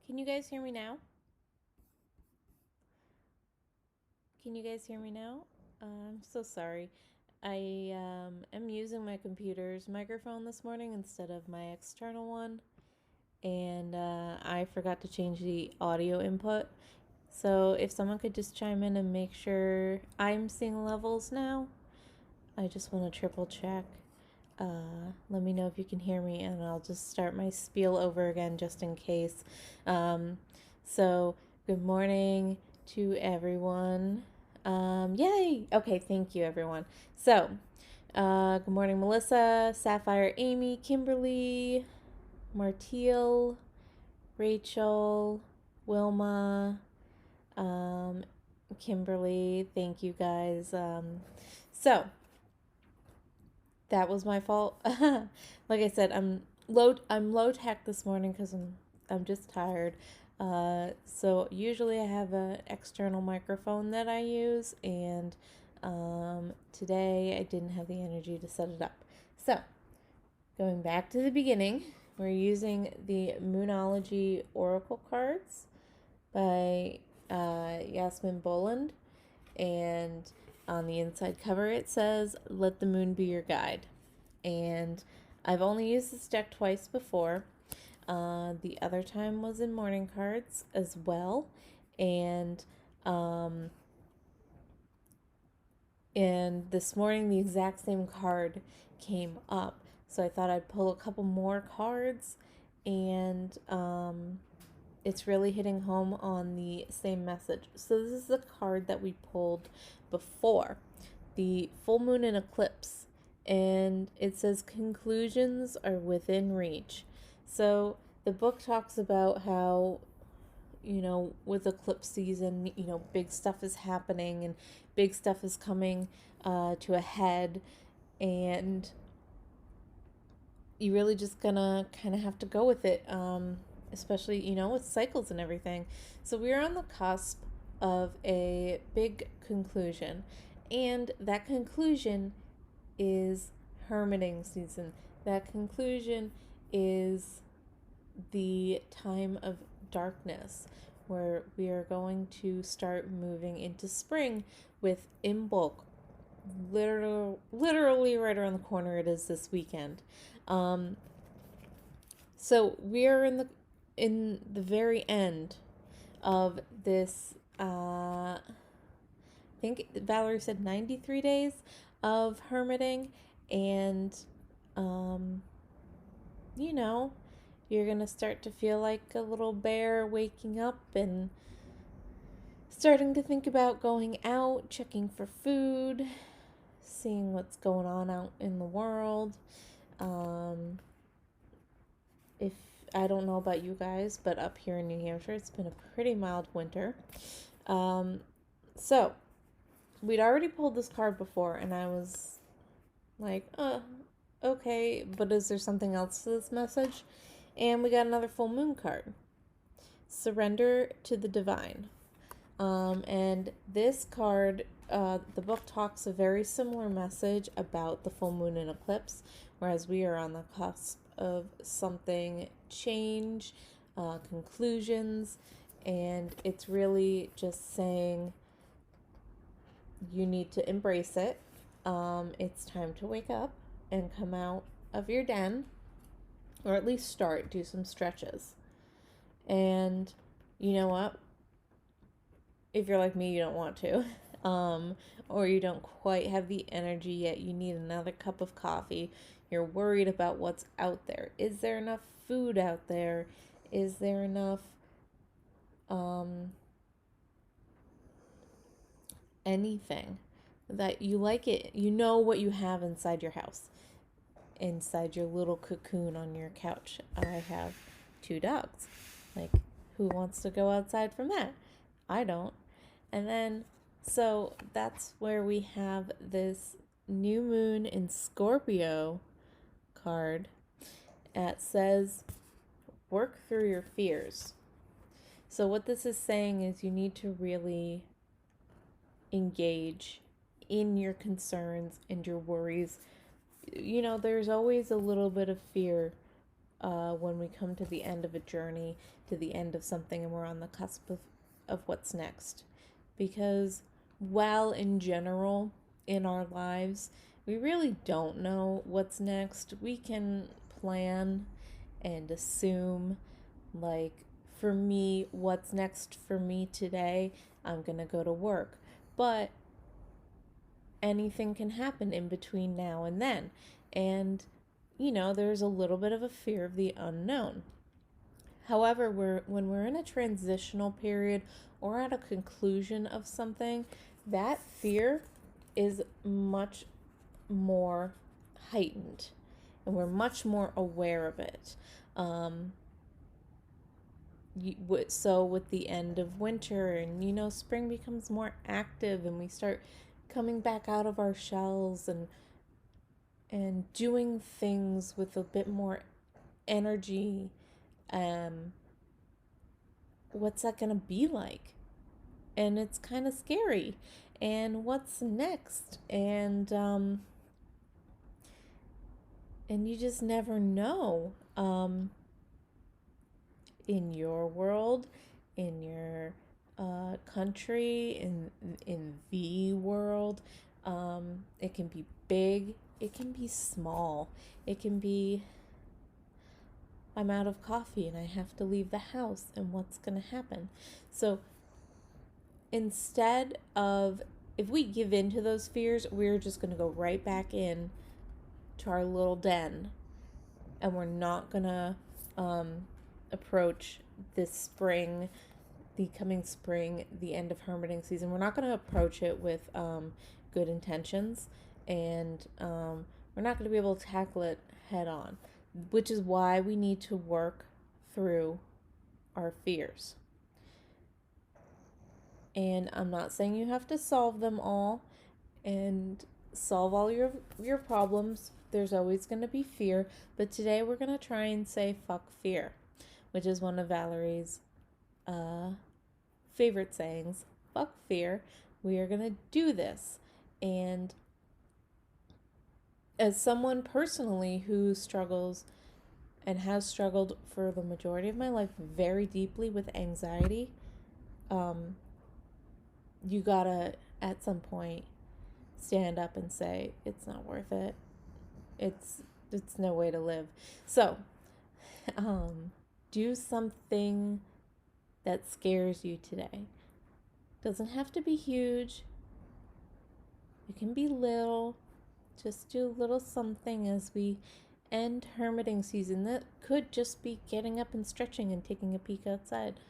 Can you guys hear me now? Can you guys hear me now? I'm so sorry. I am using my computer's microphone this morning instead of my external one, and I forgot to change the audio input. So if someone could just chime in and make sure I'm seeing levels now, I just want to triple check. Let me know if you can hear me, and I'll just start my spiel over again just in case. So good morning to everyone. Yay! Okay, thank you, everyone. So, good morning, Melissa, Sapphire, Amy, Kimberly, Martial, Rachel, Wilma, Kimberly. Thank you, guys. So that was my fault. Like I said, I'm low tech this morning because I'm just tired. So usually I have an external microphone that I use, and today I didn't have the energy to set it up. So going back to the beginning, we're using the Moonology Oracle cards by Yasmin Boland, and on the inside cover it says, "Let the moon be your guide." And I've only used this deck twice before. The other time was in morning cards as well, and this morning the exact same card came up, so I thought I'd pull a couple more cards, and it's really hitting home on the same message. So this is the card that we pulled before, the full moon and eclipse, and it says conclusions are within reach. So the book talks about how, with eclipse season, big stuff is happening and big stuff is coming to a head, and you really just gonna kind of have to go with it, especially, with cycles and everything. So we're on the cusp of a big conclusion, and that conclusion is hermiting season. That conclusion is the time of darkness, where we are going to start moving into spring with Imbolc literally right around the corner. It is this weekend. So we are in the very end of this. I think Valerie said 93 days of hermiting, and you're gonna start to feel like a little bear, waking up and starting to think about going out, checking for food, seeing what's going on out in the world. If I don't know about you guys, but up here in New Hampshire, it's been a pretty mild winter. So we'd already pulled this card before, and I was like, okay, but is there something else to this message? And we got another full moon card. Surrender to the divine. And this card, the book talks a very similar message about the full moon and eclipse, whereas we are on the cusp of something change, conclusions, and it's really just saying you need to embrace it. It's time to wake up and come out of your den, or at least do some stretches. And you know what? If you're like me, you don't want to, or you don't quite have the energy yet, you need another cup of coffee, you're worried about what's out there. Is there enough food out there? Is there enough anything that you like it? You know what you have inside your house, inside your little cocoon on your couch. I have 2 dogs. Like, who wants to go outside from that? I don't. And then, so that's where we have this new moon in Scorpio card that says, work through your fears. So what this is saying is you need to really engage in your concerns and your worries. There's always a little bit of fear when we come to the end of a journey, to the end of something, and we're on the cusp of what's next. Because while in general in our lives, we really don't know what's next, we can plan and assume, like, for me, what's next for me today, I'm gonna go to work. But anything can happen in between now and then. And, there's a little bit of a fear of the unknown. However, when we're in a transitional period or at a conclusion of something, that fear is much more heightened, and we're much more aware of it. So with the end of winter, and spring becomes more active, and we start coming back out of our shells and doing things with a bit more energy. What's that gonna be like? And it's kind of scary. And what's next? And you just never know. In your world, in your country, in the world, it can be big, it can be small, it can be, I'm out of coffee and I have to leave the house, and what's going to happen? So instead of, if we give in to those fears, we're just going to go right back in to our little den, and we're not going to approach this spring, the coming spring, the end of hermiting season. We're not going to approach it with good intentions, and we're not going to be able to tackle it head on, which is why we need to work through our fears. And I'm not saying you have to solve them all and solve all your problems. There's always going to be fear, but today we're going to try and say fuck fear, which is one of Valerie's favorite sayings. Fuck fear. We are going to do this. And as someone personally who struggles and has struggled for the majority of my life very deeply with anxiety, you gotta, at some point, stand up and say, it's not worth it. It's no way to live. So, do something that scares you today. Doesn't have to be huge. It can be little. Just do a little something as we end hermiting season. That could just be getting up and stretching and taking a peek outside.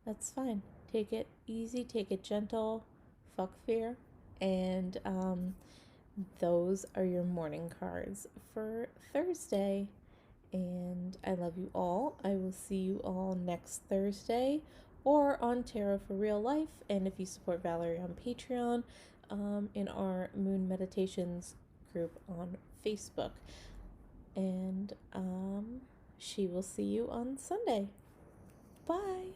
That's fine. Take it easy, take it gentle. Fuck fear. And those are your morning cards for Thursday. And I love you all. I will see you all next Thursday or on Tarot for Real Life. And if you support Valerie on Patreon, in our Moon Meditations group on Facebook. And she will see you on Sunday. Bye.